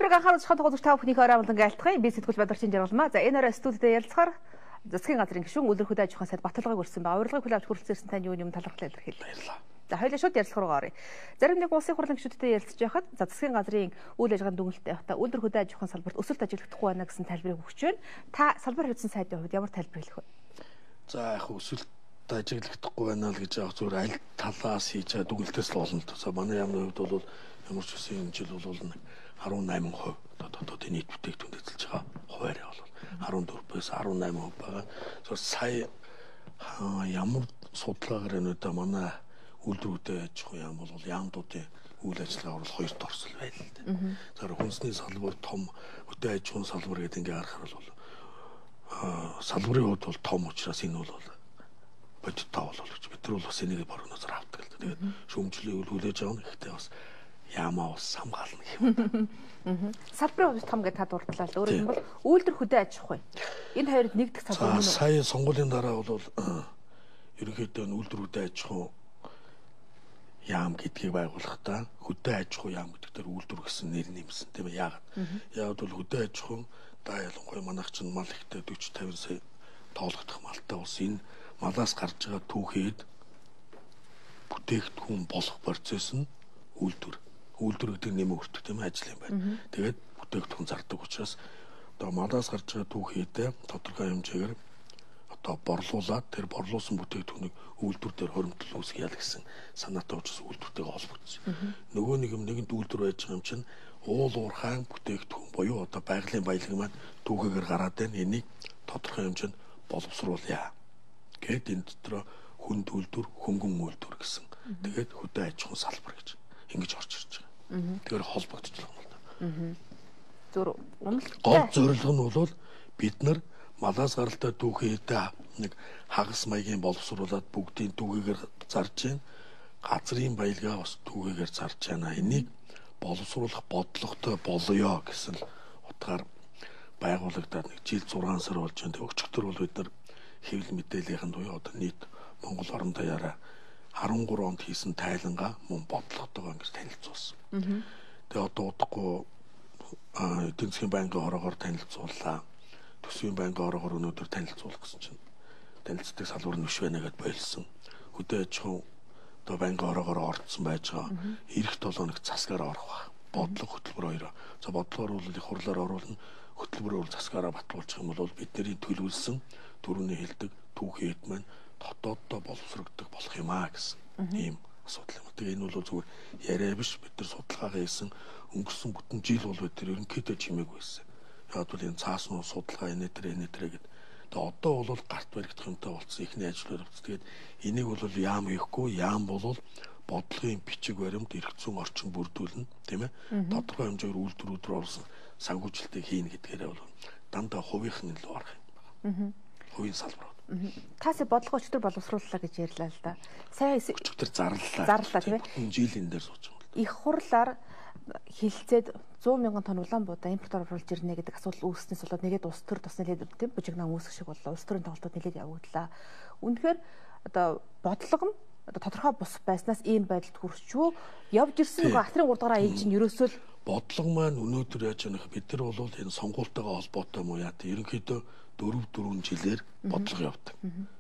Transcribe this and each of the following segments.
Салбарыг анхаарал зохион тогтоогч та бүхний орой амлан айлтгая. Би сэтгүүл Бадарчин жаргалмаа. За энэ орой студид ярилцахаар засгийн газрын гишүүн Үлдэр хөдөө аж ахуйн сайд Баталгыг өрсөн ба урилгыг хүлээн авч хүрэлцээрсэн тань юуны юм талархал илэрхийлээ. Баярлалаа. За хоёулаа шууд ярилцах руу оръё. Зарим нэг улсын хурлын гишүүдтэй ярилцж байхад засгийн газрын үйл ажиллагааны дүгнэлттэй байхдаа Үлдэр хөдөө аж ахуйн салбарт өсөлт ажиглагдахгүй байна гэсэн тайлбарыг өгч байна. Та салбар хэрэгжсэн сайдын хувьд ямар тайлбар хэлэх вэ? За яг өсөлт ажиглагдахгүй байна л гэж яг зүгээр аль талаас хийж байгаа дүгнэлтээс л болно. За манай яамны хувьд бол ямар ч үсэн энэ жил бол 18% одоо нийт бүтээгдэхүүн эзэлж байгаа хуваарь бол 14-өөс 18% байгаа. Тэгэхээр сая ямар судалгаагаар энэ удаа манай үйлдвэрүүдэд аж ахуй яам бол яамдуудын үйл ажиллагаа бол хоёрт орсон байл л дээ. Тэгэхээр хүнсний салбар том хөдөө аж ахуйн салбар гэдэг ингээ харахаар бол салбарын хувьд бол том учраас энэ бол бодиттой болол гэж бид нар бол бас энийг боргоноос авдаг л дээ. Тэгээд шүүмжлэгийг хүлээж авах нь ихтэй бас яамаа ус хамгаална юм. Салбарын хувьд том гэж та дурдлаа л. Өөрөөр хэлбэл үйлдвэр хөдөө аж ахуй. Энэ хоёрыг нэгдэх салбар мөн үү? Сая сонгуулийн дараа бол ерөнхийдөө үйлдвэр хөдөө аж ахуй яам гэдгийг байгуулахдаа хөдөө аж ахуй яам гэдэг дээр үйлдвэр гэсэн нэр нэмсэн тийм ээ. Яагаад бол хөдөө аж ахуй да ялангуяа манайх чинь мал ихтэй 40-50 сая тоологдох малтай ус энэ малаас гарч байгаа түүхийд бүтээгдэхүүн болох процесс нь үйлдвэр гэдэг нэмээ өртөх тийм ажил юм байна. Тэгээд бүтээгдэхүүн зардаг учраас одоо малаас гарч байгаа түүхийдээ тодорхой хэмжээгээр одоо борлуулад тэр борлуулсан бүтээгдэхүүнийг үйлдвэр дээр хоримтлал үүсгэх ял гэсэн санаатай учраас үйлдвэртэйгээ холбогдсон. Нөгөө нэгэнд үйлдвэр байж байгаа юм чинь уул уурхайн бүтээгдэхүүн буюу одоо байгалийн баялаг маань түүхээр гараад байна. Энийг тодорхой хэмжээнд боловсруулъя. Гэт энэ дотор хүнд үйлдвэр, хөнгөн үйлдвэр гэсэн. Тэгээд хөдөө аж ахуйн салбар гэж ингэж орж ирж байгаа. Тэгэхээр холбогдож байгаа юм л да. Гол зорилго нь бол бид нар малаас гаралтай түүхийдээ нэг хагас маягийн боловсруулад бүгдийн түүхээр зарж байна. Газрын баялгаа бас түүхээр зарж байна. Энийг боловсруулах бодлоготой болоё гэсэн утгаар байгуулагдаад нэг жил 6 сар болж байна. Өчигдөр бол бид нар хэвлэл мэдээллийн буюу одоо нийт Монгол орон даяараа 13 онд хийсэн тайлангаа мөн бодлоготойгоо ингэж танилцуулсан. Тэгээ одоо удахгүй эдийн засгийн банкын ороогоор танилцууллаа. Төсвийн банкын ороогоор өнөөдөр танилцуулах гэсэн чинь танилцдаг салбар нь биш байна гэдээ болилсон. Хөдөө аж ахуй одоо банкын ороогоор орцсон байж байгаа. Ирэх 7 хоног засгаараа орох ба. Бодлого хөтөлбөр хоёроо. За бодлогоор бол их хурлаар оруулна. Хөтөлбөрөөр бол засгаараа батлуулчих юм бол бидний төлөвлөсөн төрөний хэлдэг түүхийд маань дотооддоо боловсрогддог болох юм аа гэсэн ийм асуудал юм. Тэгээ энэ бол зүгээр яриа биш бид нар судалгаагаа хийсэн өнгөрсөн бүтэн жил бол бид нар ерөнхийдөө чимээгүй байсан. Яг бол энэ цааснуу судалгаа энэ дээр гэдэг. Тэгээ одоо бол гарт баригдах юмтай болцсон ихний ажил явц. Тэгээд энийг бол яам хийхгүй, яам бол бодлогын бичиг баримт эргэцүүн орчин бүрдүүлнэ, тийм ээ. Тодорхой хэмжээгээр үйлдвэрүүдээр орсон санхүүжилтийг хийнэ гэдгээрээ бол дандаа хувийнхан илүү арах юм байна. Хувийн салбарууд. Тасаа бодлого өчтөр боловсрууллаа гэж ярьлаа л да. Сайн өчтөр зарлалаа. Зарлалаа тийм ээ. Энэ жил энэ дээр сууж байгаа юм. Их хурлаар хилцээд 100 мянган тонн улаанбуудаа импорт оруулж ирнэ гэдэг асуудал үүснээс болоод нэгэд улс төр тусны тийм бужигнаа үүсэх шиг боллоо. Улс төрийн тоглолтууд нэлээд явагдлаа. Үнэхээр одоо бодлого нь одоо тодорхой бус байснаас ийм байдалд хүрчүү явж ирсэн нөгөө ахрын 3 дугаар ээж нь ерөөсөө л бодлого маань өнөөдөр яаж яах бид нар бол энэ сонгуультайгаа холбоотой юм уу яа тий ерөнхийдөө 4 жилээр бодлого явдаг.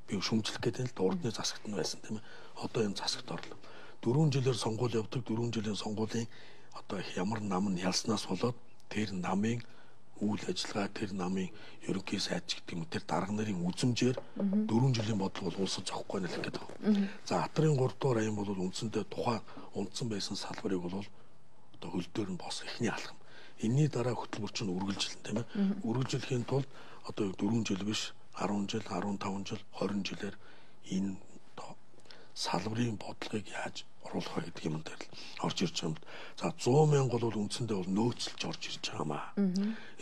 Би шүмжлэх гэдэг нь урдны засагт нь байсан тийм ээ. Одоо энэ засагт орлоо. 4 жилээр сонгуул явдаг. 4 жилийн сонгуулийн одоо ямар нам нь ялснаас болоод тэр намын үйл ажиллагаа тэр намын ерөнхий сайд гэдэг юм тэр дарга нарын үзмжээр 4 жилийн бодлого бол улсад зохихгүй нэлэх гэдэг байна. За Атрын 3 дугаар аян бол үндсэндээ тухайн унтсан байсан салбарыг бол одоо хөл дээр нь бос ихний алхам. Энийний дараа хөтөлбөр чинь үргэлжилнэ тийм ээ. Үргэлжлэхийн тулд одоо 4 жил биш 10 жил, 15 жил, 20 жилээр энэ салбарын бодлогыг яаж оруулах вэ гэдэг юм дээр л орж ирж байгаа юм. За 100 мянга бол үндсэндээ бол нөөцлж орж ирж байгаамаа.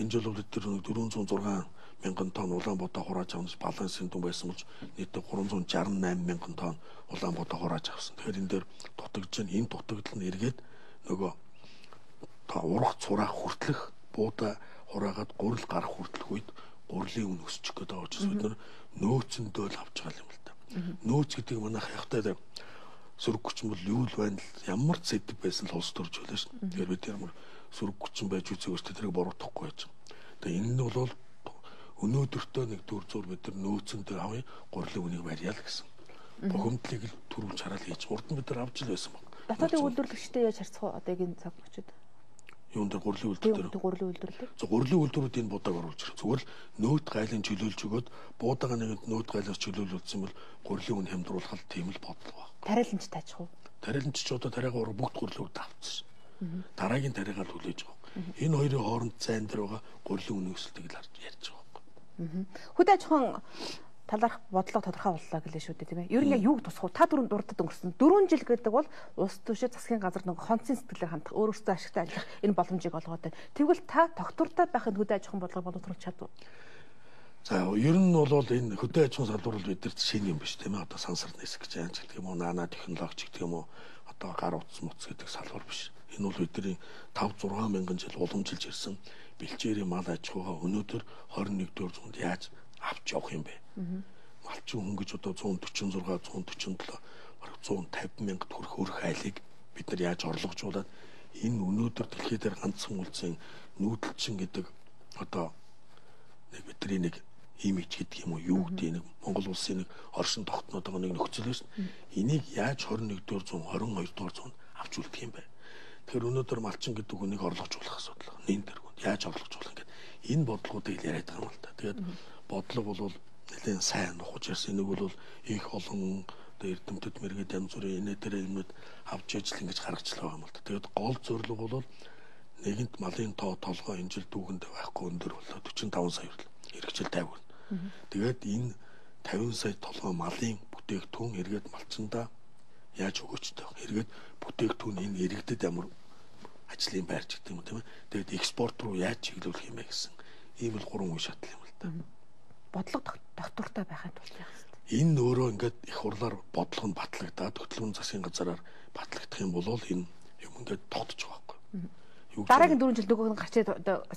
Энэ жил бол тэр 406 мянган тонн Улаанбаатар хурааж авсан балансын дүн байсан болж нийт 368 мянган тонн Улаанбаатар хурааж авсан. Тэгэхээр энэ дээр дутагдж байна. Энэ дутагдал нь эргээд нөгөө урах цураа хүртлэх буудаа хураагаад гурил гарах хүртлэх үед гурилын үн өсчих гээд байгаа учраас бид нар нөөцөндөө л авч байгаа юм л да. Нөөц гэдэг манайх явахтай сөрөг хүчин бол юу л байна л ямар ч сэдв байсан л улс төрж байлаа шүү. Тэгэхээр бид ямар сөрөг хүчин байж үзээгөөс тэрийг буруутгахгүй байж. Тэгээ энэ нь бол өнөөдөртөө нэг төр зур бид нар нөөцөндөө авъя гурилын үнийг барья л гэсэн. Бохомдлыг л түрүүн чараад хийж урд нь бид нар авч л байсан баг. Дотоодын үйлдвэрлэгчтэй яаж харьцах одоогийн цаг мөчид? Юунд дээр гурилын үйлдвэр дээр. Гурилын үйлдвэрлэлээ. Гурилын үйлдвэрүүд энэ будааг оруулж ирэх. Зүгээр л нөөд гайлын чөлөөлж өгөөд буудаага нэгэнд нөөд гайлаас чөлөөлүүлсэн бол гурилын үн хямдруулах тийм л бодлого баг. Тариаланч таажих уу? Тариаланч ч одоо тариагаа бүгд гурилын үд авцсан. Дараагийн тариагаа л хүлээж байгаа. Энэ хоёрын хооронд зайн дээр байгаа гурилын үнийн өсөлтийг л ярьж байгаа. Хөдөө аж ахуйн талаарх бодлого тодорхой боллоо гэлээ шүү дээ, тийм ээ. Ер нь яг юуг тусах вэ? Та дөрөв дурдад өнгөрсөн 4 жил гэдэг бол улс төшөө засгийн газар нэг хонцын сэтгэлээр хандах, өөрөөсөө ашигтай ажиллах энэ боломжийг олгоод байна. Тэгвэл та доктортой байхад хөдөө аж ахуйн бодлого боловсруулах чадвар. За ер нь бол энэ хөдөө аж ахуйн салбар бол бидэрт шинэ юм биш тийм ээ. Одоо сансар нэсэх гэж яаж гэдэг юм уу, нано технологи гэдэг юм уу, одоо гар утас муц гэдэг салбар биш. Энэ бол бидний 5-6 мянган жил уламжилж ирсэн бэлчээрийн мал аж ахуйгаа өнөөдөр 21-р зуунд яаж авч явах юм бэ? Малчин хүн гэж одоо 146, 147, бараг 150 мянга төгрөг өрх айлыг бид нар яаж орлогожуулаад энэ өнөөдөр дэлхий дээр ганцхан үлдсэн нүүдэлчин гэдэг одоо нэг бидний нэг имиж гэдэг юм уу юу гэдэг нэг Монгол улсын нэг оршин тогтноод байгаа нэг нөхцөл биш. Энийг яаж 21-р зуун, 22-р зуунд авч үлдэх юм бэ? Тэгэхээр өнөөдөр малчин гэдэг үнийг орлогожуулах асуудал. Нэн дэргүнд яаж орлогожуулах гэдэг энэ бодлогуудыг яриад байгаа юм л да. Тэгээд бодлого бол нэлээд сайн ухаж ирсэн. Нэг бол их олон эрдэмтэд мэргээд янз бүрийн инээ дээр юмуд авч ижил ингэж гаргачлаа байгаа юм л да. Тэгээд гол зорилго бол нэгэнт малын толгой энэ жил дүүгэндээ байхгүй өндөр болоо 45 сая хэрэгжил 50. Тэгээд энэ 50 сая толгой малын бүтээгдэхүүн эргээд малчиндаа яаж өгөөчтэй вэ? Эргээд бүтээгдэхүүн энэ иргэдэд ямар ажлын байрч гэдэг юм тийм ээ. Тэгээд экспорт руу яаж чиглүүлэх юм бэ гэсэн ийм л 3 үе шатал юм л да. Бодлого доктортой байхын тулд яах вэ? Энэ өөрөө ингээд их хурлаар бодлого нь батлагдаад хөтөлбөрийн засгийн газараар батлагдах юм бол энэ юм ингээд тогтож байгаа байхгүй. Дараагийн 4 жил нөгөөх нь гарч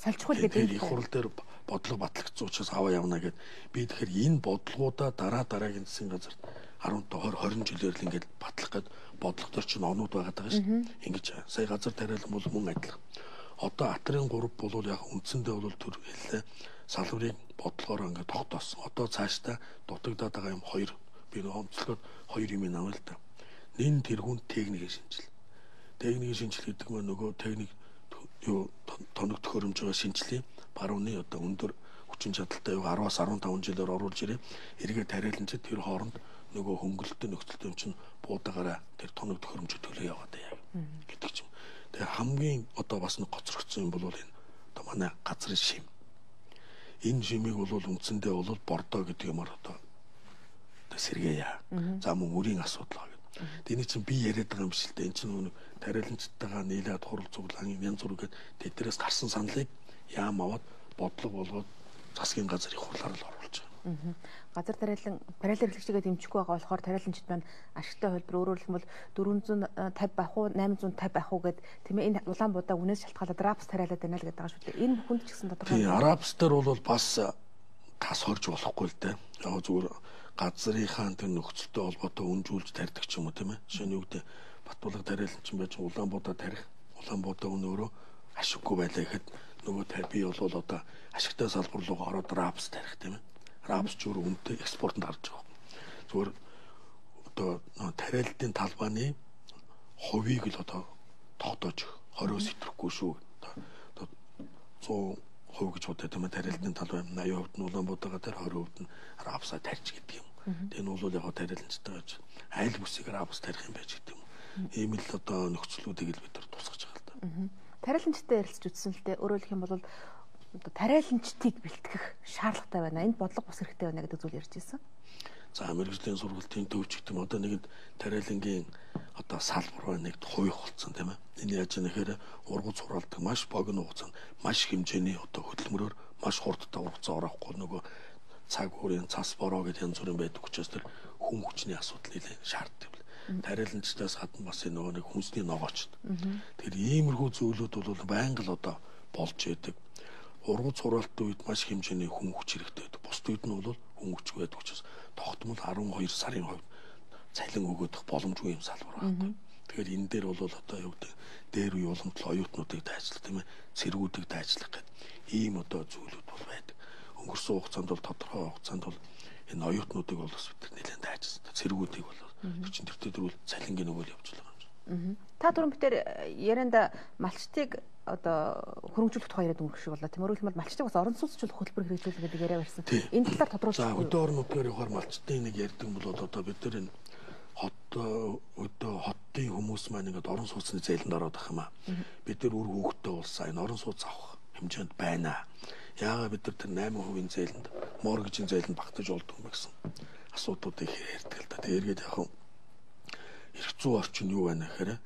сольчихвол гэдэг их хурл дээр бодлого батлагдсан учраас аваа явна гэд би тэгэхээр энэ бодлогоудаа дараагийн засгийн газарт 10-20 жилээр л ингээд батлах гэд бодлого төр чинь онууд байгаад байгаа шүү. Ингэж сая газар тариалан бол мөн адилхан. Одоо Атрын 3 бол яг үндсэндээ бол төр хэллээ салбарыг бодлогоор ингээд тогтоосон. Одоо цаашдаа дутагдаад байгаа юм 2 би онцлогод 2 юм авъя л да. Нэн тэргүүн техникийн шинжил. Техникийн шинжил гэдэг нь нөгөө техник юу тоног төхөөрөмжөө шинжилээ барууны одоо өндөр хүчин чадалтай юу 10-аас 15 жилээр оруулж ирээ. Эргээд тариаланчид тэр хооронд нөгөө хөнгөлөлтөй нөхцөлтэй чинь буудаагаараа тэр тоног төхөөрөмжөд төлөө яваад байгаа гэдэг ч юм. Тэгээ хамгийн одоо бас нэг гоцрогдсон юм бол энэ одоо манай газрын шим. Энэ шимийг бол үндсэндээ бол бордоо гэдэг юмар одоо сэргээе. За мөн үрийн асуудал гэх. Тэний чинь би яриад байгаа юм биш л дээ. Энэ чинь нөгөө тариаланчтайгаа нийлээд хурал цуглаан янз бүр гээд тэднээс гарсан саналыг яам аваад бодлого болгоод засгийн газар их хурлаар л оруулж байгаа. Газар тариалан хэрэглэгчдээ дэмжихгүй байгаа болохоор тариаланчид маань ашигтай хөлбөр өөрөөр хэлбэл 450 байх уу 850 байх уу гэд тийм ээ энэ Улаанбуудаа үнээс шалтгаалаад рапс тариалаад байна л гэдэг байгаа шүү дээ. Энэ бүхэнд ч гэсэн тодорхой. Тийм рапс дээр бол бас тас хорж болохгүй л дээ. Яг зүгээр газрынхаа тэр нөхцөлтэй холбоотой өнжүүлж тарьдаг ч юм уу тийм ээ. Жишээ нь юу гэдэг Батбулаг тариаланч байж Улаанбуудаа тарих Улаанбуудаа өөрөө ашиггүй байлаа гэхэд нөгөө би бол одоо ашигтай салбар руу ороод рапс тарих тийм ээ. Рапс ч өөр үнэтэй экспортод гарч байгаа. Зүгээр одоо тариаллын талбайны хувийг л одоо тогтоож 20-оос итгэхгүй шүү. Одоо 100% гэж бодоод тийм ээ тариаллын талбай 80% нь Улаанбуудаагаа тэр 20% нь рапсаа тарьж гэдэг юм. Тэгээ нь бол яг тариаланчтай байж айл бүсийг рапс тарих юм байж гэдэг юм. Ийм л одоо нөхцлүүдийг л бид нар тусгаж байгаа л да. Тариаланчтай ярилцж үзсэн л дээ. Өөрөөр хэлэх юм бол тариаланчдыг бэлтгэх шаардлагатай байна. Энд бодлого бус хэрэгтэй байна гэдэг зүйл ярьж ирсэн. За мэргэжлийн сургалтын төвч гэдэг юм одоо нэгэн тариалангийн одоо салбар байна нэгд хувийн болцсон тийм ээ. Энэ яаж нэхээр ургац хураалдаг маш богино хугацаанд маш хэмжээний одоо хөдөлмөрөөр маш хурдтай хугацаа орохгүй нөгөө цаг уурын цас бороо гэдэг янз бүрийн байдаг учраас тэр хүм хүчний асуудал нэлээд шаарддаг. Тариаланчдаас гадна бас нөгөө нэг хүнсний ногоочд. Тэгэхээр иймэрхүү зүйлүүд бол байнга л одоо болж байдаг. Ургац хураалтын үед маш хэмжээний хүн хүч хэрэгтэй байдаг. Бусд үед нь бол хүн хүчгүй байдаг учраас тогтмол 12 сарын хувьд цалин өгөх боломжгүй юм салбар байхгүй. Тэгэхээр энэ дээр бол одоо юу гэдэг дээр үе уламжлал оюутнуудыг дайчлах тийм ээ, цэргүүдийг дайчлах гэдэг ийм одоо зүйлүүд бол байдаг. Өнгөрсөн хугацаанд бол тодорхой хугацаанд бол энэ оюутнуудыг бол бас бид нэлээд дайжсан. Цэргүүдийг бол чинь тэр төрөл цалингийн өгөөл явж байгаа юм. Та түрүүн битэр ярианда малчтыг одоо хөрөнгөлөх тухай яриад өнгөрөх шиг болоо. Тийм өөрөөр хэлбэл малчтыг бас орон сууцчлах хөтөлбөр хэрэгжүүлэх гэдэг яриа барьсан. Энэ талаар тодруулах. За өдөө орнуудаар явахаар малчтын нэг ярьдаг бол одоо бид нар энэ хотын хүмүүс маань ингээд орон сууцны зээлэнд ороод ах юм аа. Бид нар үр хөвгтөө улсаа энэ орон сууц авах хэмжээнд байна. Яагаад бид нар тэр 8% зээлэнд моргежийн зээлэнд багтаж олддог юм бэ гэсэн асуудлуудыг ярьдаг л да. Тэгээ эргээд яг эрх зүйн орчин юу байна гэхээр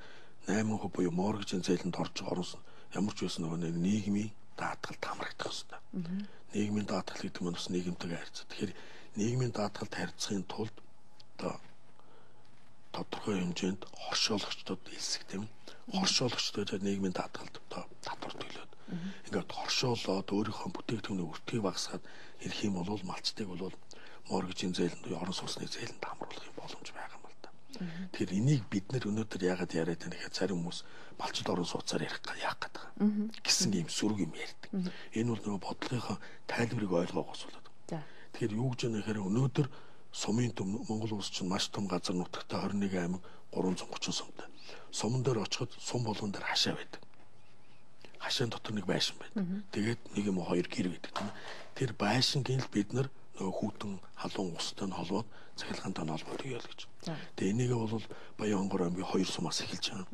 8% буюу моргежийн зээлэнд орж байгаа орон ямар ч байсан нөгөө нийгмийн даатгалд хамрагдах хэрэгтэй. Нийгмийн даатгал гэдэг нь бас нийгэмтэйгээ харьцаа. Тэгэхээр нийгмийн даатгалд харьцахын тулд одоо тодорхой хэмжээнд хоршоологчдод хэлсэх тийм хоршоологчдод нийгмийн даатгалд одоо татвар төлөөд ингээд хоршоолоод өөрийнхөө бүтээгдэхүүний өртгийг багасгаад ирэх юм бол малчтыг бол моргежийн зээлэнд орон сууцны зээлэнд хамруулах юм боломж байгаа юм л да. Тэгэхээр энийг бид нэр өнөөдөр яагаад яриад байна гэхээр зарим хүмүүс малчд орон сууцаар ярих яах гэдэг гэсэн ийм сөрөг юм ярьдаг. Энэ бол нөгөө бодлогынхаа тайлбарыг ойлгоогоос болоод. Тэгэхээр юу гэж яана гэхээр өнөөдөр сумын төв Монгол улс чинь маш том газар нутагтай 21 аймаг 330 сумтай. Суман дээр очиход сум болгон дээр хашаа байдаг. Хашаан дотор нэг байшин байдаг. Тэгээд нэг юм хоёр гэр байдаг тийм. Тэр байшингийн л бид нар нөгөө хүүтэн халуун устай нь холбоод цахилгаантай нь холбоод өгөөл гэж. Тэгээ энийг бол Баянгор аймгийн 2 сумаас эхэлж байгаа.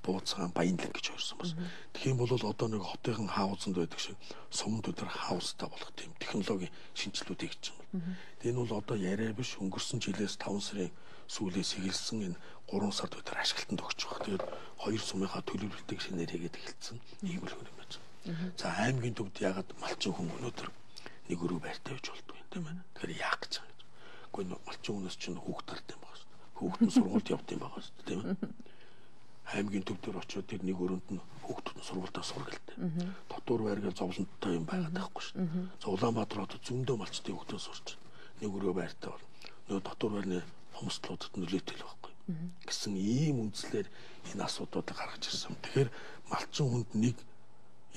Бууцгаан, Баянлаг гэж 2 сум бас. Тэгэх юм бол одоо нэг хотын хаусанд байдаг шиг сумд өдөр хаустай болох тийм технологийн шинжилгүүдийг хийж байгаа. Тэгээ энэ бол одоо яриа биш өнгөрсөн жилээс 5 сарын сүүлээс эхэлсэн энэ 3 сард өдөр ашиглалтанд өгч байгаа. Тэгээд 2 сумынхаа төлөвлөлтийг шинээр хийгээд эхэлсэн. Ийм л юм байна. За аймгийн төвд ягаад малчин хүн өнөөдөр нэг өрөө байртай байж болдгоо юм тийм ээ. Тэгэхээр яах гэж байгаа юм. Гэхдээ малчин хүнээс чинь хүүхд тард юм байна шүү дээ. Хүүхд нь сургуульд явд юм байгаа шүү дээ тийм ээ. Аймгийн төв дээр очиод тэр нэг өрөөнд нь хүүхдүүд нь сургуультай сургалтай. Дотор байргаа зовлонттой юм байгаад байхгүй шүү дээ. За Улаанбаатар хотод зөндөө малчтын хүүхдүүд сурч нэг өрөө байртай бол нөгөө дотор байрны хомсдлуудад нөлөөтэй л байхгүй гэсэн ийм үндслээр энэ асуудлуудыг гаргаж ирсэн. Тэгэхээр малчин хүнд нэг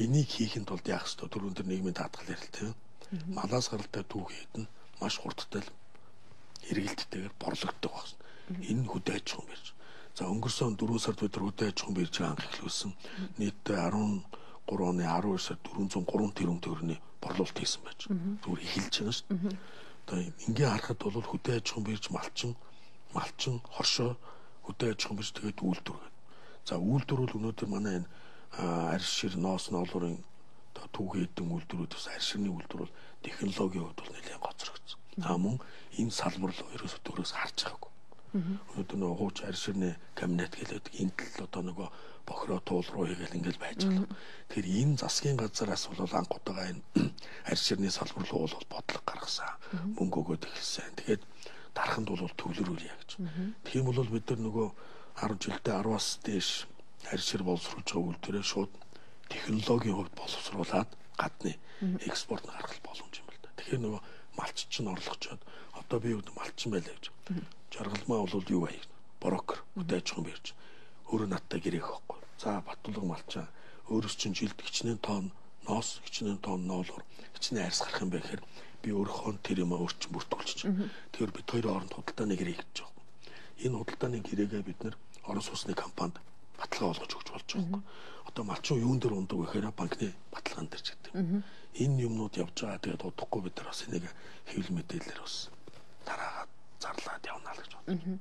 энийг хийхэд тулд яах ёстой түрүүн дээр нийгмийн даатгал ярил тийм. Малаас гаралтай түүхийд нь маш хурдтай хэрэгэлттэйгээр борлогддог байна. Энэ хөдөө аж ахуйн бирж. За өнгөрсөн 4 сард бид хөдөө аж ахуйн биржийг анх эхлүүлсэн. Нийтдээ 13 оны 12 сард 403 тэрбум төгрөгийн борлуулалт хийсэн байж. Зүгээр эхэлж байгаа шүү дээ. Одоо ингээ харахад бол хөдөө аж ахуйн бирж малчин хоршоо хөдөө аж ахуйн бирж тэгээд үйлдвэр. За үйлдвэр бол өнөөдөр манай энэ арьс шир ноос ноолуурын түүхий эдэн үйлдвэрүүд бас арьс ширний үйлдвэр бол технологийн хувьд бол нэлээд гоцрогдсон. Мөн энэ салбар л ерөөсөө төрөөс харж байгаагүй. Өнөөдөр нөгөө хууч арьс ширний кабинет гэлээд энэ тал одоо нөгөө бохироо туул руу хийгээл ингээл байж байгаа. Тэгэхээр энэ засгийн газараас бол анх удаага энэ арьс ширний салбар руу бол бодлого гаргасан. Мөнгө өгөөд эхэлсэн. Тэгээд дараханд бол төвлөрүүлье гэж. Тэгэх юм бол бид нар нөгөө 10 жилдээ 10-аас дээш арьс шир боловсруулж байгаа үйлдвэрээ шууд технологийн хувьд боловсруулад гадны экспорт гаргах боломж юм л да. Тэгэхээр нөгөө малч чинь орлогочоод одоо би малчин байлаа гэж. Жаргалмаа бол юу вэ? Брокер, хөдөө аж ахуйн бирж. Өөрөө надтай гэрэх байхгүй. За Баттулга малчаа өөрөөс чинь жилд хичнээн тонн ноос, хичнээн тонн ноолоор хичнээн арьс гарах юм бэ гэхээр би өөрийнхөө тэр юм өөрчн бүртгүүлчих. Тэгэхээр бид хоёрын хооронд худалдааны гэрээ хийж байгаа. Энэ худалдааны гэрээгээ бид нэр орон сууцны компанид баталгаа олгож өгч болж байгаа. Одоо малчин юун дээр ундаг гэхээр банкны баталгаан дээр ч гэдэг. Энэ юмнууд явж байгаа. Тэгээд удахгүй бид нар бас энийг хэвлэл мэдээлэлээр бас дараагаад зарлаад явна л гэж бодсон.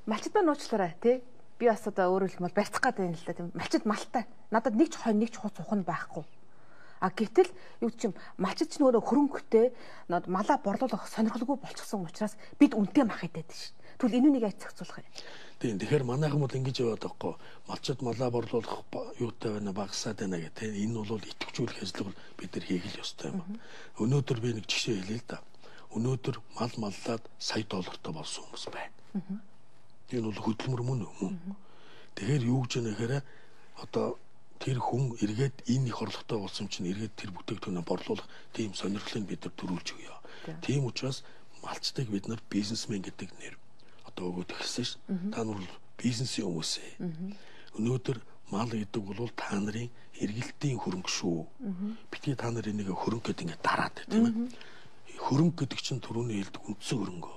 Малчид маань уучлаарай тий. Би бас одоо өөрөөр хэлбэл барьцах гэдэг юм л да тийм. Малчид малтай. Надад нэг ч хонь нэг ч хуц ухна байхгүй. А гэтэл юу ч юм малчид ч нөгөө хөрөнгөтэй малаа борлуулах сонирхолгүй болчихсон учраас бид үнэтэй мах идэв шүү. Тэгвэл энэ үнийг яаж зохицуулах юм? Тийм. Тэгэхээр манайхан бол ингэж яваад байхгүй. Малчид малаа борлуулах юутай байна багасаад байна гэх тийм. Энэ бол идэвхжүүлэх ажил бид нар хийх л ёстой юм. Өнөөдөр би нэг жишээ хэлье л да. Өнөөдөр мал маллаад сая доллартай болсон хүмүүс байна. Энэ бол хөдөлмөр мөн үү? Тэгэхээр юу гэж нэхэрэ одоо тэр хүн эргээд энэ их орлоготой болсон чинь эргээд тэр бүтээгдэхүүнээ борлуулах тийм сонирхлыг бид нар төрүүлж өгье. Тийм учраас малчтыг бид нар бизнесмен гэдэг нэр одоо өгөөд ирсэн ш. Та нар бол бизнесийн хүмүүс ээ. Өнөөдөр мал гэдэг бол та нарын эргэлтийн хөрөнгө шүү. Битгий та нар энийг хөрөнгө гэдэг ингээд дараад байна тийм ээ. Хөрөнгө гэдэг чинь түрүүний хэлдэг үндсэн хөрөнгө.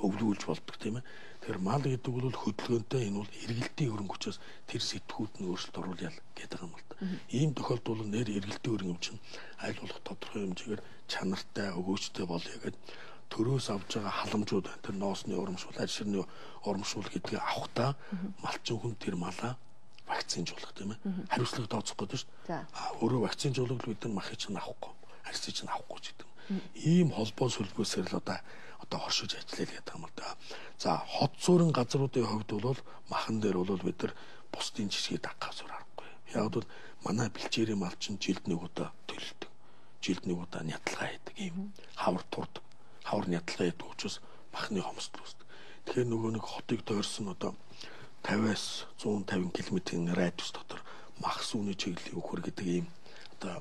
Өвлүүлж болдог тийм ээ. Тэгэхээр мал гэдэг бол хөдөлгөөнтэй энэ бол эргэлтийн хөрөнгө учраас тэр сэтгүүд нь өөрчлөлт оруулъя гэдэг юм л да. Ийм тохиолдолд бол нэр эргэлтийн хөрөнгө чинь аль болох тодорхой хэмжээгээр чанартай, өгөөжтэй болъё гэдэг төрөөс авж байгаа халамжууд тэр ноосны урамшуул, аль ширний урамшуул гэдгийг авахтаа малчин хүн тэр малаа вакцинжуулах тийм ээ. Хариуцлага тооцох гэдэг шүү дээ. Өөрөө вакцинжуулах бид нар махыг чинь авахгүй, харьцыг чинь авахгүй гэдэг. Ийм холбоо сүлбөөсөр л одоо хоршиж ажиллая гэдэг юм л да. За хот суурин газруудын хувьд бол махан дээр бол бид нар бусдын жишгийг дагах зур аргагүй. Яг бол манай бэлчээрийн мал чинь жилд нэг удаа төлөлдөг. Жилд нэг удаа нядалгаа хийдэг ийм хавар турдаг. Хавар нядалгаа хийдэг учраас махны хомсдол үүсдэг. Тэгэхээр нөгөө нэг хотыг тойрсон одоо 50-аас 150 км-ийн радиус дотор мах сүүний чиглэлийн үхэр гэдэг ийм одоо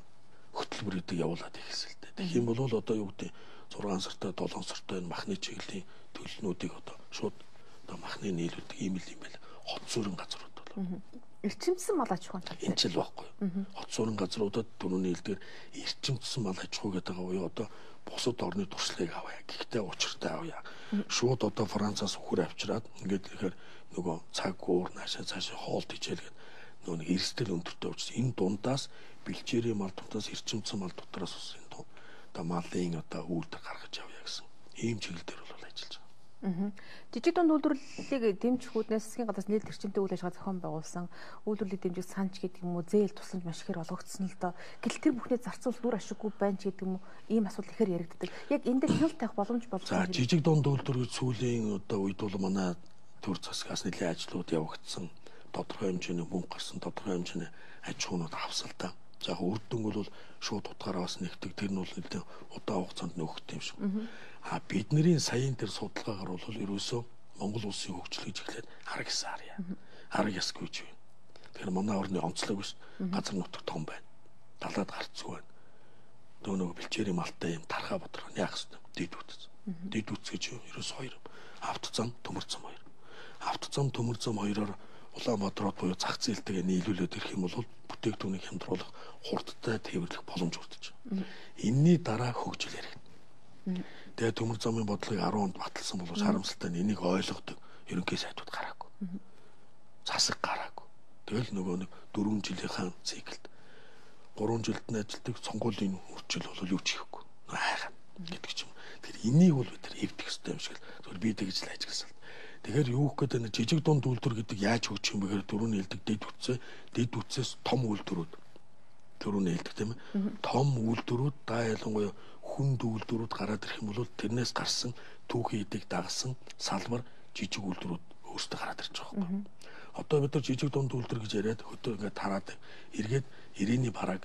хөтөлбөр гэдэг явуулаад ихсэн л дээ. Тэгэх юм бол одоо юу гэдэг 6 сартай 7 сартай энэ махны чиглэлийн төлөлнүүдийг одоо шууд одоо махны нийлүүлдэг ийм л юм байл. Хот суурин газрууд бол. Эрчимсэн мал аж ахуйн энэ ч л байхгүй. Хот суурин газруудад түрүүний хэлдгээр эрчимсэн мал аж ахуй гэдэг байгаа уу одоо бусад орны туршлагыг авъя. Гэхдээ учиртай авъя. Шууд одоо Францаас үхэр авчираад ингээд тэгэхээр нөгөө цаг уур цаашаа хоолт хичээлгээд нөгөө нэг эрсдэл өндөртэй учраас энэ дундаас бэлчээрийн мал дундаас эрчимсэн мал дотроос ус энэ одоо малын одоо үйлдэл гаргаж авъя гэсэн ийм чиглэл дээр бол ажиллаж байгаа. Жижиг дунд үйлдвэрлэлийг дэмжих үүднээс засгийн газраас нийт эрчимтэй үйл ажиллагаа зохион байгуулсан. Үйлдвэрлэлийг дэмжих санч гэдэг юм уу, зээл тусламж маш ихээр олгогдсон л доо. Гэтэл тэр бүхний зарцуул үр ашиггүй байна ч гэдэг юм уу, ийм асуудал ихээр яригддаг. Яг энэ дээр хяналт тавих боломж болж байгаа. За жижиг дунд үйлдвэрлэл сүүлийн одоо үед бол манай төр засгаас нэлээд ажлууд явагдсан. Тодорхой хэмжээний мөнгө гарсан, тодорхой хэмжээний аж ахуйнууд авсан л та. За үр дүн бол шууд утгаараа бас нэгдэг. Тэр нь бол нэлээд удаан хугацаанд нөхөх юм шиг. Бидний саяын тэр судалгаагаар бол ерөөсөө Монгол улсын хөгжлөж эхлээд арга яс харъя. Арга яс гэж байна. Тэгэхээр манай орны онцлог биш газар нутаг том байна. Далаад гарцгүй байна. Нөгөө бэлчээрийн малтай юм тархаа бодроо яах вэ? Дэд үтц. Дэд үтц гэж ерөөс хоёр. Авто зам, төмөр зам хоёр. Авто зам, төмөр зам хоёроор Улаанбаатарт буюу зах зээлтэйгээ нийлүүлээд ирэх юм бол бүтээгдэхүүнийг хямдруулах хурдтай тээвэрлэх боломж өртөж байна. Энийний дараа хөгжил яригдана. Тэгээ төмөр замын бодлогыг 10 онд баталсан боловч харамсалтай нь энийг ойлгодог ерөнхий сайдууд гараагүй. Засаг гараагүй. Тэгэл нөгөө нэг 4 жилийнхаа циклд 3 жилд нь ажилтдаг сонгуулийн үржил бол юу ч хийхгүй. Хайхаа гэдэг ч юм. Тэгэхээр энийг бол бид нар эвдэх хэрэгтэй юм шиг л зөвхөн би тэгж л ажилласан. Тэгэхээр юу гэх гэдэг нь жижиг дунд үйлдвэр гэдэг яаж хөгжих юм бэ гэхээр дөрөвний хэлдэг дэд үтсээс том үйлдвэрүүд дөрөвний хэлдэг тийм ээ. Том үйлдвэрүүд ялангуяа хүнд үйлдвэрүүд гараад ирэх юм бол тэрнээс гарсан түүхийн эдийг дагсан салбар жижиг үйлдвэрүүд өөрсдөө гараад ирж байгаа юм. Одоо бид нар жижиг дунд үйлдвэр гэж яриад хөдөө ингээд тараад эргээд ирээний бараг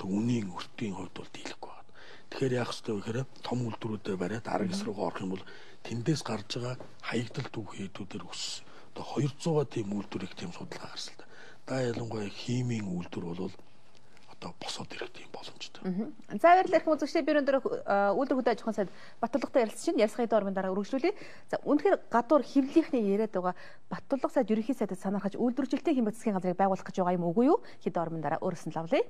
үнийн өртгийн хувьд бол дийлэхгүй байна. Тэгэхээр яах ёстой вэ гэхээр том үйлдвэрүүдэд бариад арга эс рүүгээ орох юм бол тэндээс гарч байгаа хаягдал түүхийн эдүүдээр өс. Одоо 200-аа тийм үйлдвэрийг тийм судалгаа гарсан л да. Ялангуяа химийн үйлдвэр бол одоо босоод ирэх тийм боломжтой. За баярлалаа их үзэгчдээ би өнөөдөр үйлдвэр хөдөө аж ахуйн сайд Баттулгатай ярилцж байна. Ярилцлагын дөрмийн дараа үргэлжлүүлье. За үнэхээр гадуур хэвлэлийнхний яриад байгаа Баттулга сайд ерөнхий сайдад санаархаж үйлдвэржилтийн хэмжээ засгийн газрыг байгуулах гэж байгаа юм үгүй юу? Хэд дөрмийн дараа өөрөөс нь лавлаа.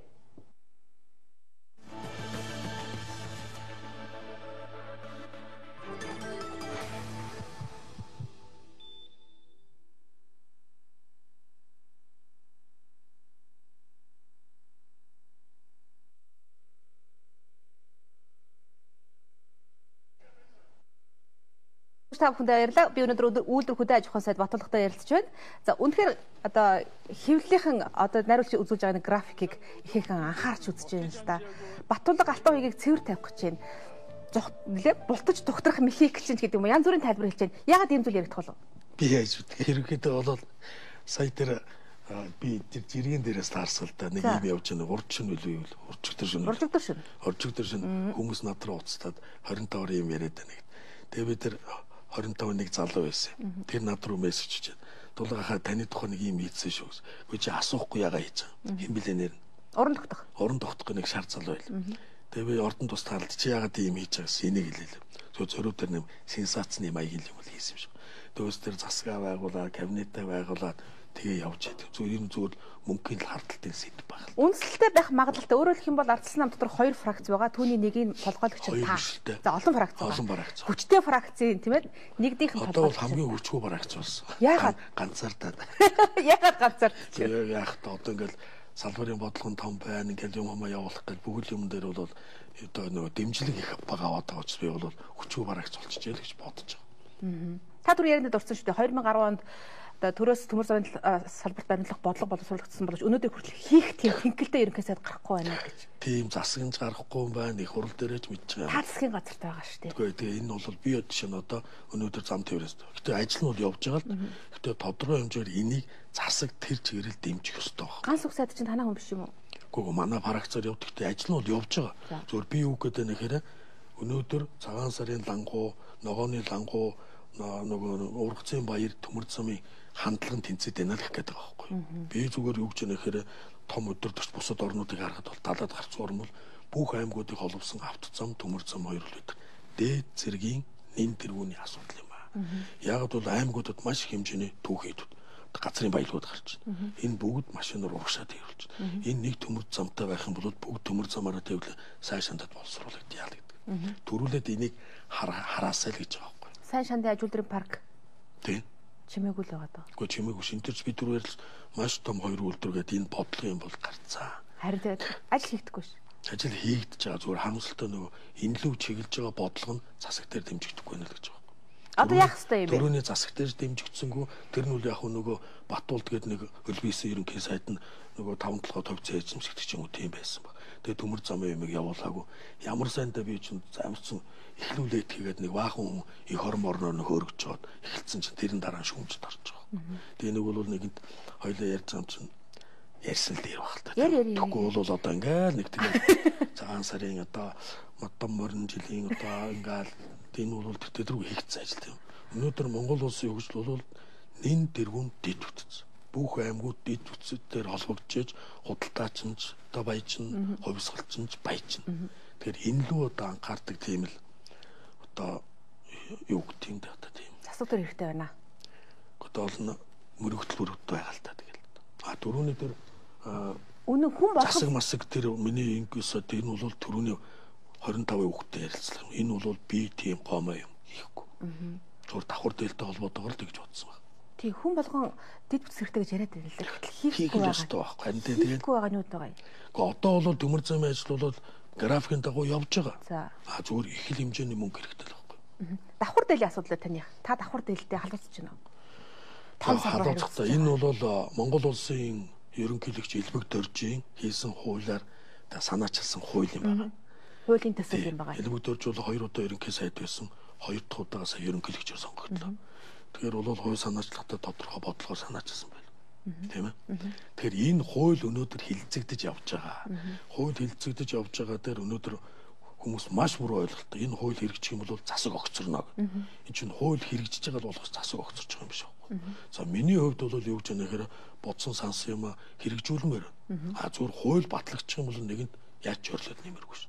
Та бүхэнд баярлалаа. Би өнөөдөр үйлдвэр хөдөө аж ахуйн сайд Баттулгатай ярилцж байна. За үнэхээр одоо хэвлэлийнхэн одоо найруулж үзүүлж байгаа графикийг ихээхэн анхаарч үзэж байна л да. Баттулга алтан хойгийг цэвэр тавих гэж байна. Нэлээ бултаж тухтрах механик чинь гэдэг юм. Янз бүрийн тайлбар хэлж байна. Яагаад ийм зүйл яригдах болов? Би яаж вэ? Ерөнхийдөө бол сая тэр би тэр жиргэн дээрээс таарсан л да. Нэг юм явж байгаа. Урд шин үлээ юу? Уржигдэр шин. Уржигдэр шин хүмүүс над руу уцтаад 25 юм яриад байна. Тэгээ би тэр 25-ыг залуу байсан. Тэр над руу мессеж хийгээд дулгахаа таны тухай нэг юм хийсэн шүү. Үгүй чи асуухгүй ягаа хийж байгаа. Хэн блэ нэр нь? Уран тогтох. Уран тогтох нэг шар залуу байл. Тэгээ би ордон тус таалд чи ягаад ийм хийж байгаа гэсэн энийг хэлээ. Зөв зөрүү дээр нэг сенсацны маягийн юм бол хийсэн юм шиг. дөөс дээр засгаа байгуулаад, кабинетаа байгуулаад тэгээ явж яадаг. Зүгээр мөнгөний хардталтын сэдв байх. Үндэслэлтэй байх магадлалтай. Өөрөөр хэлэх юм бол ардчилсан нам дотор 2 фракц байгаа. Түүний нэгийг толгойлогч нь та. За олон фракц байгаа. Олон фракц. Хүчтэй фракцын тийм ээ нэгдийнх нь толгойлогч. Одоо бол хамгийн хүчгүй фракц болсон. Яагаад? Ганцаардаад. Яагаад ганцаардаж? Яг та одоо ингээл салбарын бодлого нь том байна. Ингээл юм явуулах гэж бүгд юм дээр бол одоо нөгөө дэмжлэг их бага аваад байгаа учраас би бол хүчгүй фракц болчихжээ л гэж бодож байгаа. Та түр ярианд дурсан шүү дээ. 2010 онд төрөөс төмөр замын салбарт баримтлах бодлого боловсруулагдсан боловч өнөөдөр хүртэл хийх тийм тэнхэлтэй ерөнхий сайд гарахгүй байна гэж. Тийм засагч гарахгүй юм байна. Их хурл дээрэж мэдж байгаа. Та засгийн газарт байгаа шүү дээ. Тэгээ энэ бол би жишээ нь одоо өнөөдөр зам тээврээс. Гэтэ ажил нь бол явж байгаа л. Гэтэ тодорхой хэмжээр энийг засаг тэр чигээрэл дэмжих ёстой байна. Ганц үг сайд чинь танаа хүн биш юм уу? Гэхдээ манай фракцаар явдаг. Гэтэ ажил нь бол явж байгаа. Зөвхөн би юу гэдэг нь нэхэрэ өнөөдөр цагаан сарын лангуу, ногооны лангуу, нөгөө ургацын баяр төмөр замын хандлага тэнцээд байна л гэх гээд байгаа байхгүй. Би зүгээр юу гэж нэхэр том өдөртөгч бусад орнуудыг харахад бол далаад гарч урмал бүх аймагуудыг холбосон автозам, төмөр зам 2 литр дээд зэргийн нэн тэргүүний асуудал юм ба. Яг бол аймагуудад маш их хэмжээний түүхийдүүд газрын баялагууд гарч байна. Энэ бүгд машинаар урагшаад хэвлэж байна. Энэ нэг төмөр замтай байх юм бол бүгд төмөр замаараа тэвлээ сайн шандад боловсруулагдъя гэдэг. Төрүүлээд энийг хараасаа л гэж байгаа байхгүй. Сайн шандын ажилтрын парк. Тийм. Чимээгүй л байгаа даа. Гэхдээ чимээгүй шинтэрч би түрүүр маш том 2 үйлдвэргээд энэ бодлого юм бол гарцаа. Харин тэгээд ажил хийгдэхгүй ш. Ажил хийгдэж байгаа зүгээр харамсалтай нөгөө энэлүү чиглэж байгаа бодлого нь засаг дээр дэмжигдэхгүй байна л гэж байна. Одоо яах ёстой юм бэ? Төрөний засаг дээр дэмжигдсэнгүү тэр нь үл яг нөгөө Батуулд гээд нэг хөлбийсэн ерөнхий сайд нь нөгөө 5 толгой товцоо эзэмшигдэх ч юм уу тийм байсан баг. Тэгээ төмөр замын юмыг явуулаагүй. Ямар сайндаа би чинь замарсан эхлүүлээд тэгээд нэг баахан их орн орноор нөхөргөж жоод эхэлсэн чинь тэрэн дараа шүүмжд орж байгаа. Тэгээ нэг бол нэгэнд хоёлоо ярьж байгаа юм чинь ярьсан л дээр баг л та. Тэгэхгүй бол одоо ингээл нэг тэгээд цагаан сарын одоо модон морин жилийн одоо ингээл энэ бол тэтгэл рүү хийгдсэн ажил юм. Өнөөдөр Монгол улсын хөгжил бол нэн тэргүүн дэд үтц. Бүх аймагуд дэд үтцээр холбогдож худалдаачинч, одоо баячин, хувьсгалчинч, баячин. Тэгэхээр энэ лүү одоо анхаардаг тийм л одоо юу гэх юм бэ одоо тийм. Засаг төр хэрэгтэй байна. Одоо бол мөрөгдөл байгаа л та тэгэл. Дөрөвний дээр үнэн хүн болох засаг масаг тэр миний ингээс энэ бол төрөний 25 хүүхдэд ярилцлаа. Энэ бол би тийм гомоо юм хийхгүй. Зүгээр давхар дээлтэй холбоотойгоор л гэж бодсон баг. Тийм хүн болгон дэд бүс хэрэгтэй гэж яриад байлаа. Хийх ёстой байхгүй. Харин тэгээд хийхгүй байгаа нь юу байгаа юм? Гэхдээ одоо бол төмөр замын ажил бол графикын дагуу явж байгаа. За. Зүгээр их л хэмжээний мөнгө хэрэгтэй л байхгүй. Давхар дээлийн асуудал таних. Та давхар дээлтэй халууцж байна уу? Халууцтай. Энэ бол Монгол улсын ерөнхийлөгч Илбэг Доржийн хийсэн хуулиар санаачилсан хууль юм байна. Хуулийн төсөл юм байна. Илбэг Дорж бол 2 удаа ерөнхий сайд байсан. 2 дахь удаа сая ерөнхийлөгчөөр сонгогдлоо. Тэгэхээр бол хууль санаачлагтай тодорхой бодлогоор санаачилсан байна. Тийм ээ. Тэгэхээр энэ хууль өнөөдөр хилцэгдэж явж байгаа. Хууль хилцэгдэж явж байгаа дээр өнөөдөр хүмүүс маш буруу ойлголттой. Энэ хууль хэрэгжих юм бол засаг огцорно. Энэ чинь хууль хэрэгжиж байгаа л болохоос засаг огцорч байгаа юм биш үү? За миний хувьд бол юу гэж нэхэр бодсон сансан юм хэрэгжүүлмээр. Зүгээр хууль батлагдчих юм бол нэгэнд яаж ч өрлөд нэмэргүй ш.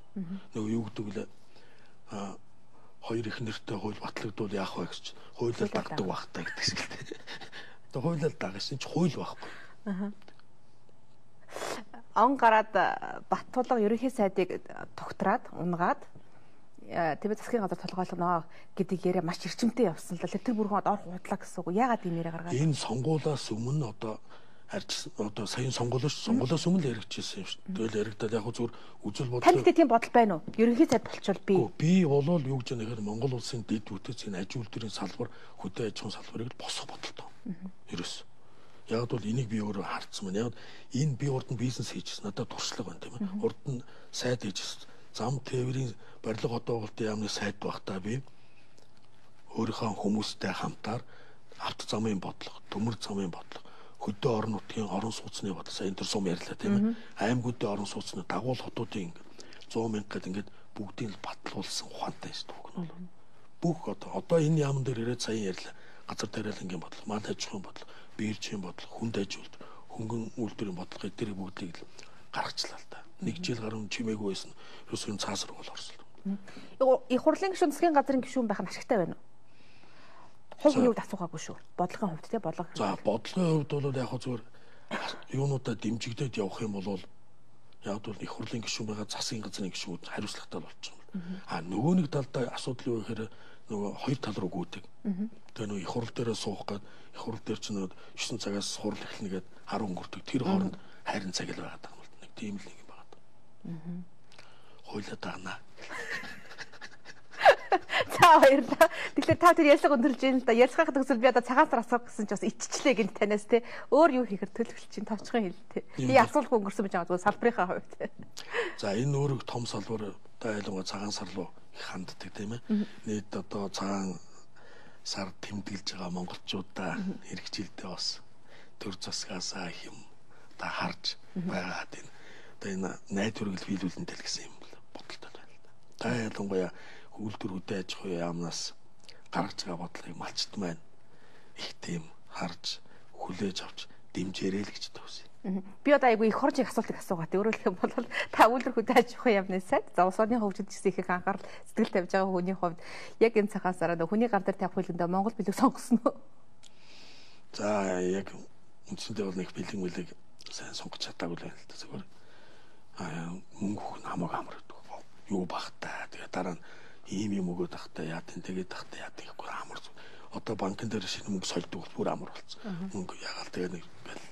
Нөгөө юу гэдэг вэ? Хоёр их нэртэй хууль батлагдвал яах вэ гэж хуулиар дагдаг багтаа гэдэг шиг л. Тэгээ хуулиар дагсан ч хууль байхгүй. Он гараад Баттулга ерөнхий сайдыг тогтраад унгаад Тэвэ засгийн газар толгойлгоно гэдэг яриа маш эрчимтэй явсан л да. Тэр бүрхэн орох худлаа гэсэн үг. Яагаад ийм яриа гаргаад? Энэ сонгуулиас өмнө одоо саяны сонгуулиас өмнө яригдчихсэн юм шүү. Тэгэл яригдаад яг зүгээр үзэл бодлоо. Танд тийм бодол байна уу? Ерөнхий сайд болчвол би. Би болол юу гэж нэхэр Монгол улсын дэд үтц энэ аж үйлдвэрийн салбар, хөдөө аж ахуйн салбарыг босох бодолтой. Ерөөс. Яг бол энийг би өөрөө харцсан байна. Яг энэ би урд нь бизнес хийжсэн. Надад туршлага байна тийм ээ. Урд нь сайд хийжсэн. Зам тээврийн барилга одооголтын яамны сайд багтаа би өөрийнхөө хүмүүстэй хамтаар авто замын бодлого, төмөр замын бодлого, хөдөө орон нутгийн орон сууцны бодлого сая энэ төр сум ярьлаа тийм ээ. Аймагуудын орон сууцны дагуул хотуудын 100 мянга гэдэг ингээд бүгдийг л батлуулсан ухаантай шүү дээ. Бүх одоо энэ яамн дээр ирээд сая ярьлаа. Газар тариалангийн бодлого, мал аж ахуйн бодлого, биержийн бодлого, хүнд аж үйлдвэр, хөнгөн үйлдвэрийн бодлого эдгээр бүгдийг л гаргачлаа л да. Нэг жил гаруй чимээгүй байсан. Ерөөсөө цаасар бол орсон. Их хурлын гишүүн засгийн газрын гишүүн байх нь ашигтай байна уу? Хувь хүний хувьд асуугаагүй шүү. Бодлогын хувьд те бодлого. За бодлогын хувьд бол яг хөө зүгээр юунуудаа дэмжигдээд явах юм бол яг бол их хурлын гишүүн байгаа засгийн газрын гишүүд хариуцлагатай болчихно. Нөгөө нэг талдаа асуудал юу гэхээр нөгөө хоёр тал руу гүйдэг. Тэгээ нөгөө их хурл дээрээ суух гээд их хурл дээр ч нөгөө 9 цагаас хурл эхлэнэ гээд 10 өнгөрдөг. Тэр хооронд хайрын цаг л байгаа юм бол нэг тийм л нэг юм байгаа. Хойлоо даана. За баярлалаа. Тэгэхээр та тэр ярилцлага өндөрлж байна л да. Ярилцлагын төгсөл би одоо цагаан сар асуух гэсэн чи бас иччлээ гэнт танаас те. Өөр юу хийхээр төлөвлөж чинь товчхон хэл те. Би асуулгүй өнгөрсөн байж байгаа зүгээр салбарынхаа хувьд. За энэ өөрөг том салбар та ялангуяа цагаан сар руу их ханддаг тийм ээ. Нийт одоо цагаан сар тэмдэглэж байгаа монголчуудаа хэрэгжилдээ бас төр засгаасаа хэм та харж байгаа тийм. Одоо энэ найд хүргэл биелүүлэнтэй л гэсэн юм бодолтой байна л да. Та ялангуяа үйлдвэр хөдөө аж ахуйн яамнаас гаргаж байгаа бодлогыг малчт маань их тийм харж хүлээж авч дэмжээрэй л гэж төвсөн. Би одоо айгүй их хоржиг асуултыг асуугаа. Өөрөөр хэлбэл та үйлдвэр хөдөө аж ахуйн яамны сайд за улс орны хөгжил гэсэн их анхаарал сэтгэл тавьж байгаа хүний хувьд яг энэ цагаан сараа хүний гар дээр тавих хөлөндөө Монгол билег сонгосон уу? За яг үндсэндээ бол нэг бэлэг сайн сонгож чадаагүй л байна л да зүгээр. Мөнгө хамаагүй амар гэдэг. Юу багтаа тэгээ дараа нь ийм юм өгөөд тахтай яа тийм тэгээд тахтай яа тийхгүй амар. Одоо банкн дээр шинэ мөнгө сольдог бүр амар болсон. Мөнгө ягаал тэгээ нэг гэл.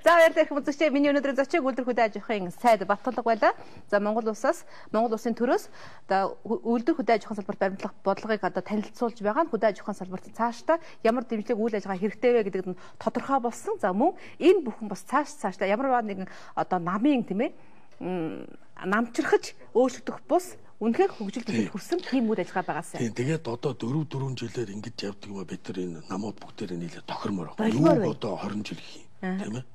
За ярдэх үзэгчдээ миний өнөөдрийн зочиг үйлдвэр хөдөө аж ахуйн сайд Баттулга байлаа. За Монгол улсын төрөөс одоо үйлдвэр хөдөө аж ахуйн салбарт баримтлах бодлогыг одоо танилцуулж байгаа нь хөдөө аж ахуйн салбарт цаашдаа ямар дэмжлэг үйл ажиллагаа хэрэгтэй вэ гэдэгт нь тодорхой болсон. За мөн энэ бүхэн бас цаашдаа ямар нэгэн одоо намын тийм ээ намчрахж өөрчлөгдөх бус үнэхээр хөгжил төлөв хүрсэн тийм үйл ажиллагаа байгаасаа. Тийм тэгээд одоо 4 жилээр ингэж явдаг юм а бид нар энэ намууд бүгдээрээ нийлээ тохирмоор байгаа. Юуг одоо 20 жил хийн тийм ээ?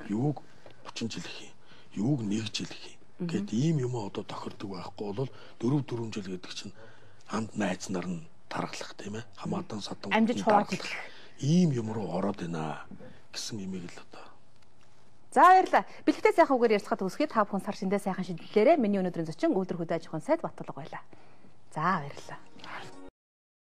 Юуг 30 жил хийн? Юуг 1 жил хийн? Гэт ийм юм одоо тохирдог байхгүй бол 4 жил гэдэг чинь анд найз нар нь тархлах тийм ээ? Хамаатан садан амжиж хувааж ийм юм руу ороод байна гэсэн имийг л одоо. За баярлалаа. Бэлэгтэй сайхан үгээр ярилцахад төгсгээд та бүхэн сар шиндээ сайхан шийдлээрээ миний өнөөдрийн зочин үйлдвэр хөдөө аж ахуйн сайд Баттулга байлаа. За баярлалаа.